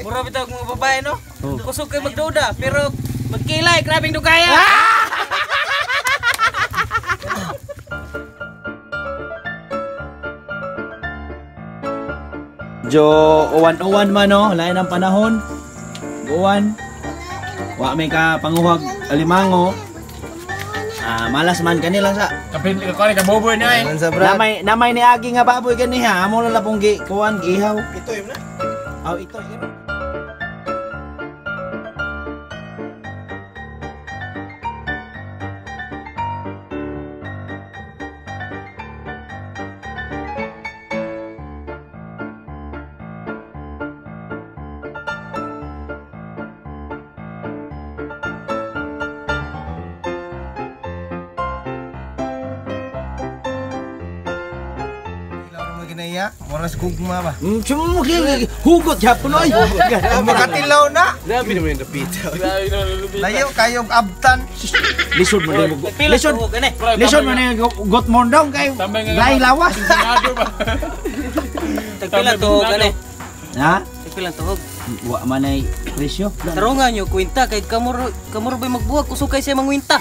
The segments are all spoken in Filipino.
Mura bitaw mga babae no. Kusog kay magduda pero magkilay grabing dugaya. Jo uwan-uwan man no, lain ang panahon. Uwan. Wa may ka panguhag alimango. Malas man kanila sa. Kapin ko ni kaboboy na Namay ni agi nga baboy kani ha. Amo na lapong kuwan gihaw. Ito yun na. Ito yun. Ginaya, moras gugma ba? Cuma hugot yapon oy. Makatilaw na. Grabe naman yung napita. Layo kayong abtan. Lisod mo din. Lisod mo din got mondong kay lain lawas. Tagpila tuhog gani. Ha? Tagpila tuhog. Wa man ay presyo. Tarungan nyo kwenta kay kamuro ba magbuwag kusukay siya mangwinta.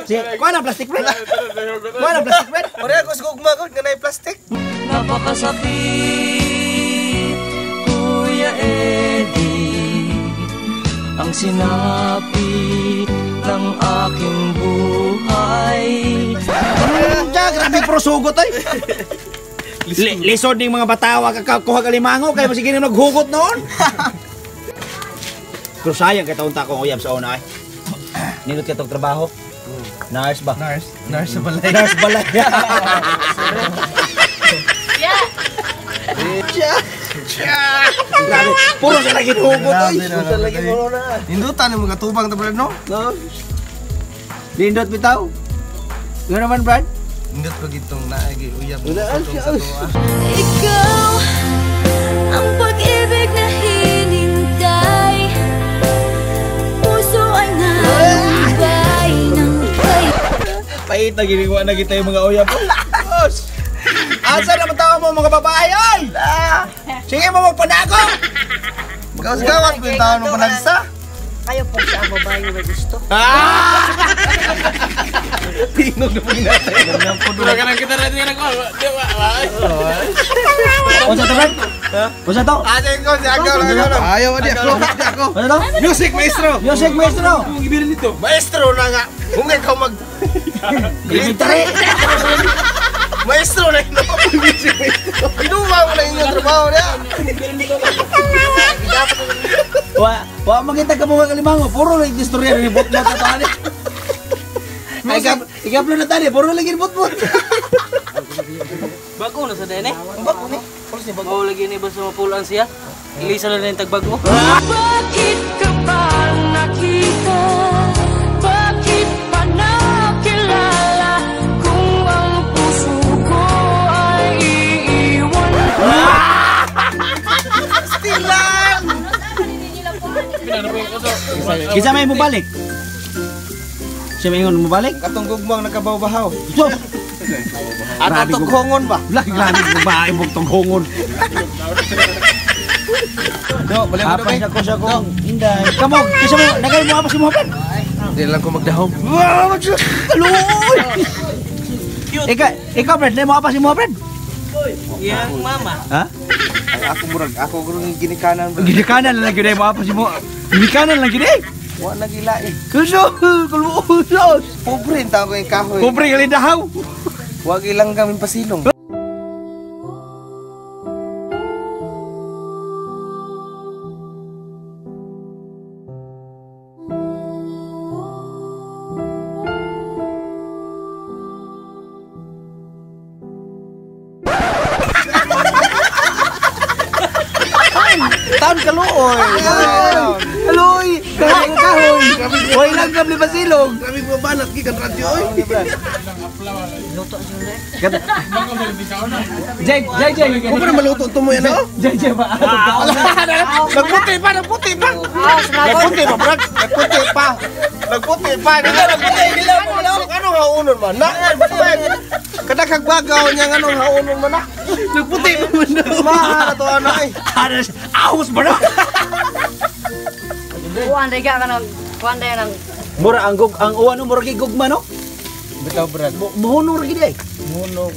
Kuha na plastic bread. Kuha na plastic bread. Ore ako sa gugma ko ganay plastic. Napakasakit, Kuya Eddie, ang sinapit ng aking buhay. Grabe prosugot ay. Lisod ning mga batawa kakakuha kalimango kay masigin naghugot noon. Pero sayang kay taon ta ko uyab sa una ay. Nindot ka tong trabaho. Nurse ba? Nurse sa balay. Nurse balay. Grabe, puro sa lagi hugot oy. Puro sa lagi puro na. Nindutan yung mga tubang tablan no? Lindot bitaw. Nga naman Brad? Nindot pag itong naagi uyab sa tuwa. Ikaw ang pag-ibig na hinintay. Puso ay nalubay ng kay. Pait na ginagawa na kita yung mga uyab. Boss! Asa naman tao mo mga babae oy? Sige mo magpanago! Gawas-gawas ko yung taon mo panagsa. Kayo po sa babae may gusto. Tingog na po natin. Pudula ka ng kita natin yan ako. Unsa to Brad? Unsa to? Atin ko si Agaw lang. Ayaw mo di ako. Unsa to? Music maestro. Music maestro. Ang gibilin nito. Maestro na nga. Kung ikaw mag... Elementary. Maestro na ino. Music maestro. Inuwa mo na inyong trabaho niya. Wa makita ka mga kalimango, puro lang istorya ni bot-bot na tani. Ikaplo na tani, puro lagi ni bot-bot. Bago na sa dene? Bago ni. Bago lagi ni ba sa mapulaan siya? Ilisa na rin tagbago. Bakit ka ba nakita? Bakit pa nakilala? Kung ang puso ko ay iiwan. Stilan! Kisa may mo balik. Siya may mo balik. Katong gugmang nakabaw-bahaw. Grabe Ato tukhongon ba? Lagi grabe babae mo tunghongon. No, balik mo Apa siya ko siya ko. Inday. Kamo, kisa mo nagay mo apa si mo Brad? Hindi lang ko magdahom. Wow, aluy. Ikaw Brad, mo apa si mo Brad? Yang mama. Ha? Ako gurung ginikanan. Ginikanan lang gyud mo apa si mo. Ginikanan lang gyud. Wa nagila eh. Kuso, kulmo. Pobre ta ko yung kahoy. Pobre gali dahaw. Wag ilang gamin pasilong. Taon kaluoy. Aloy. Kahoy. Hoy lang kami pasilog. Kami babanat gikan radyo oy. Luto siya na. Jay. Ko pa maluto to mo yan oh. Jay ba? Nagputi pa. Nagputi pa, brad. Nagputi pa. Ano haunon man? Na. Kada kagbagaw niya anong haunon man na. Nagputi pa man daw. Mahara to ana ay. Ahos ba na? Kuan day ka kanang kuan day nang Mura ang uwan mura kay gugma no? Bitaw brad. Muhuno ra gid ay. Muno.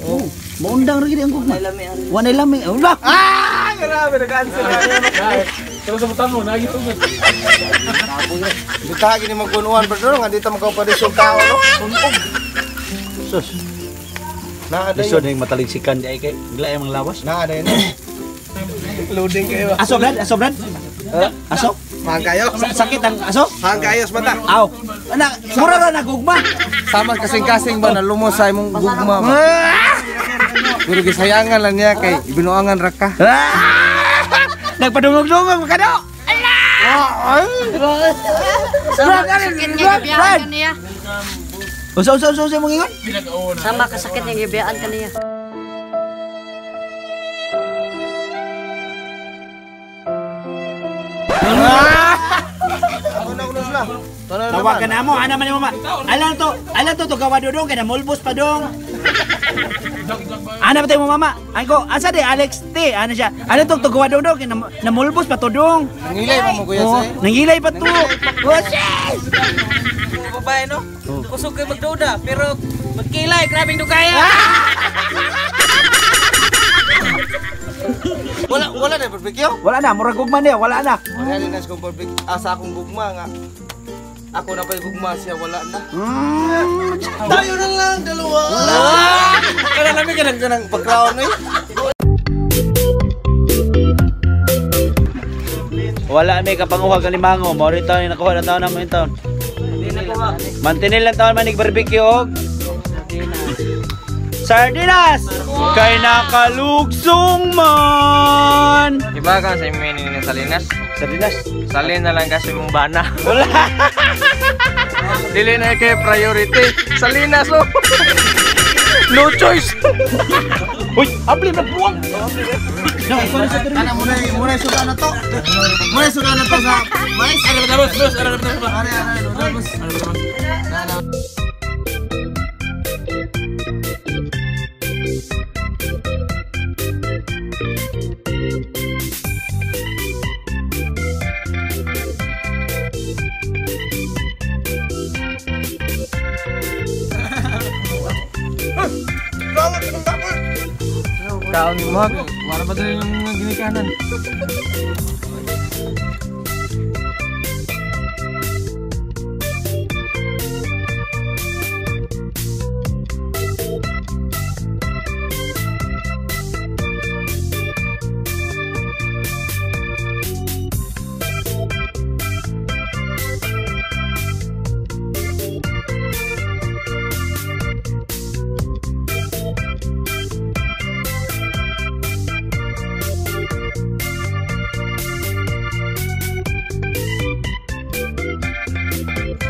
Maundang ra gid ang gugma. lami ang Wanay lami. Wala. Grabe nag-answer. Pero sa butang mo, nagitugan. Bitaw gini magkunuan brad nga dito magaw pa resulta no. Sunog. Sus. Na ada Iso ning mataligsikan di ay kay gila ang lawas. Na ada yun. Loading kayo. Aso brad. Aso. Hangkayo. Sakit ang aso? Hangkayo sa mata. Aw. Ana, mura ra nagugma. Sama kasing-kasing ba na lumosay mong gugma ba? Pero gisayangan lang niya kay binuangan ra ka. Nagpadungog-dungog ka do. sama kasakit nga gibiyaan kaniya. Usa mong ingon? Sama kasakit nga gibiyaan kaniya. Tawagan na mo, ana man ni mama. Alam to gawa dodong kay namulbos pa dong. Ana ba tayo mo mama? Ay ko, asa di Alex T, ano siya? Alam to gawa dodong kay namulbos pa to dong. Nangilay pa mo kuya Oh, say. nangilay pa to. Oh, shit! Babae, no? Kusog kayo magduda, pero magkilay, grabing dugaya. Wala na barbecue. Wala na, murag gugma niya, wala na. Wala na nas kong barbecue. Asa akong gugma nga. Ako na pa yung gugma siya wala na. Tayo na lang dalawa. Kaya namin Kanang background eh. Wala may kapanguhag ang limango, mo rin taon, nakuha na taon naman yung taon. Mantinil lang taon manig barbecue og sardinas! Kay nakalugsong man! Diba ka sa meaning ng salinas? Sardinas? Salin na lang kasi mong bana. Wala! Dili na kay priority. Salinas oh. No choice. Uy! Abli na buwang! Kana muna sudah na to. Muna sudah na to sa mais. Kaon ni mo. Wala pa dali yung mga ginikanan.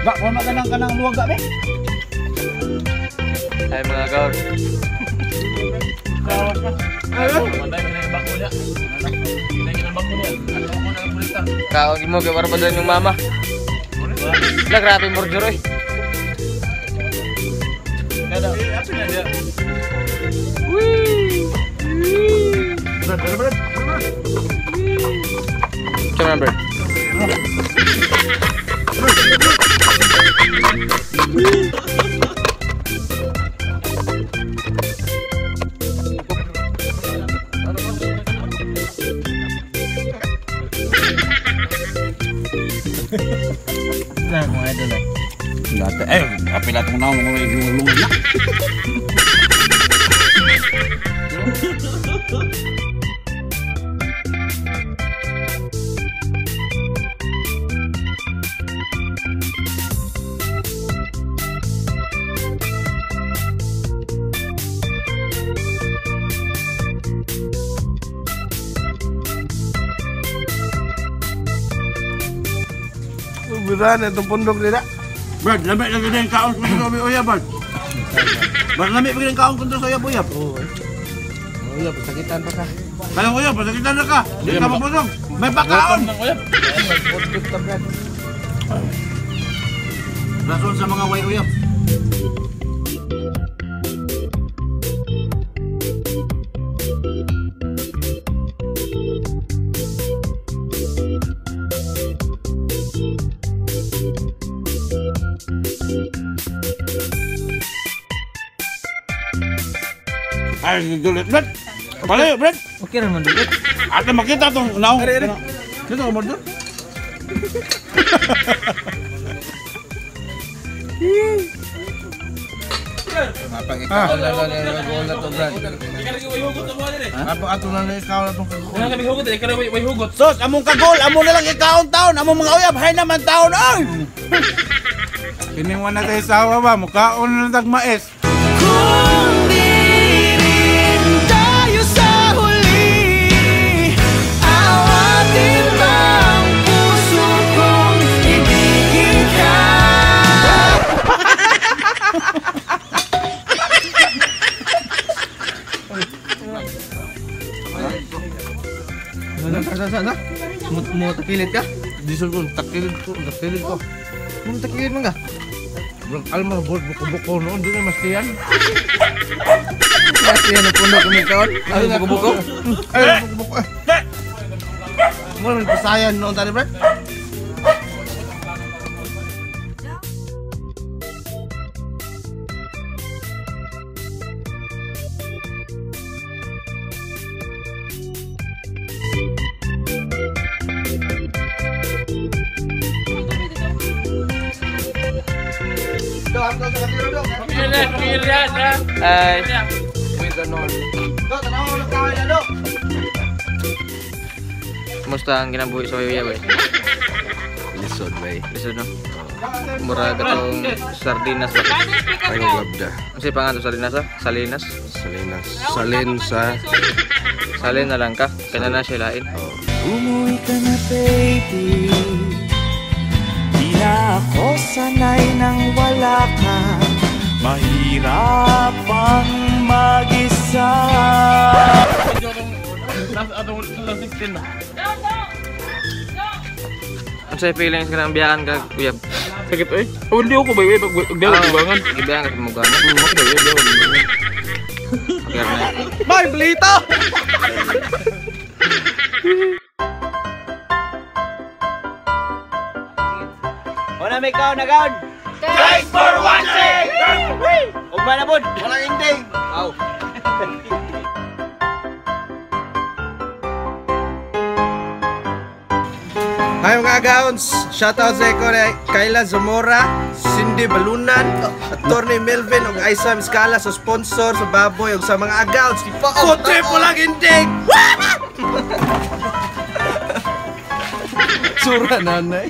Ba, wala ka ng luwag ka, be? Ay mga gaon. Kaon mo kay para pa dali yung mama. Wala grabe mo juro eh. Remember. Nah, mo ito na. Dati, apil atong naong mga lumulungan na. Birahan itong pundok nila. Brad, lamig na ganyan kaon kung sa uyab, Brad. Brad, lamig pa ganyan kaon kung sa uyab. Oo. Uyab, pasakitan pa ka. Kaya uyab, pasakitan na ka. Hindi ka mapusong. May pakaon. Rason sa mga way uyab. Ay, dulit, Brad. Palayo, Brad. Okay naman dulit. Ate makita itong naong. Dito ka mo doon. Mapang ikaw na lang yung nag-uol na to, Brad. Mapang ato na lang ikaw na itong Sos, among kagol, among na lang ikaon taon, among mga uyab, hay naman taon, ay! Kiningwan na tayo sa awa ba? Mukhaon na lang tagmais. Sana? Mo takilid ka? Disol ko, takilid ko. Mo takilid man ka? Alma, buko-buko noon, doon ay mastiyan. Mastiyan ang puno kami kaon. Ay, buko-buko. Ay, buko-buko. Mo naman pasayan noon tali, Brad. Ay. Kumusta ang ginabuhi sa Uyab eh? Lisod, bay. Lisod no? Mura katong sardinas ba? Ay, labda. Kasi pangalan sardinas ha? Salinas? Salinas. Salin sa... Salin na lang ka? Kaya na siya lain? Umuwi ka na baby, di na ako sanay nang wala ka. Mahirap ang mag-isa. Ano sa'yo feelings ka ng biyaan ka, Uyab? Sakit eh. Oh, hindi ako ba? Pagdawag ibangan. Ibiyaan ka sa mugahan. Agar na yun. Bye, Blito! Wala may kaon na kaon. Thanks for watching! Ugma na pod. Walang ending! Aw. Hi mga agawns! Shoutout sa ikaw ni Kayla Zamora, Cindy Balunan, Atty. Melvin ug Aisa Miskala sa sponsor sa baboy ug sa mga agawns. Puti po lang ending! Sura nanay.